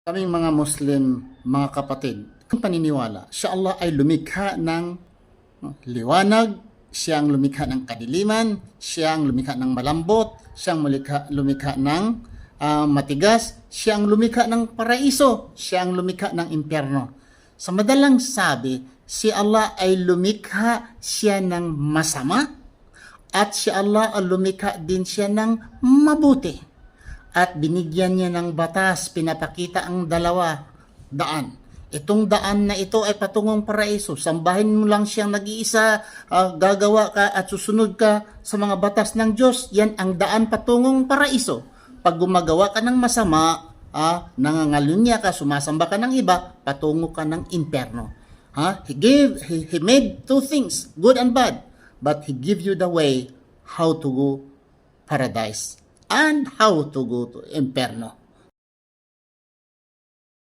Kaming mga Muslim, mga kapatid, kung paniniwala, siya Allah ay lumikha ng liwanag, siyang lumikha ng kadiliman, siyang lumikha ng malambot, siyang lumikha ng matigas, siyang lumikha ng paraiso, siyang lumikha ng impyerno. Sa madalang sabi, si Allah ay lumikha siya ng masama at si Allah ay lumikha din siya ng mabuti. At binigyan niya ng batas, pinapakita ang dalawa, daan. Itong daan na ito ay patungong paraiso. Sambahin mo lang siyang nag-iisa, gagawa ka at susunod ka sa mga batas ng Diyos. Yan ang daan patungong paraiso. Pag gumagawa ka ng masama, nangangalunya ka, sumasamba ka ng iba, patungo ka ng impyerno. He made two things, good and bad, but He give you the way how to go paradise and how to go to impyerno.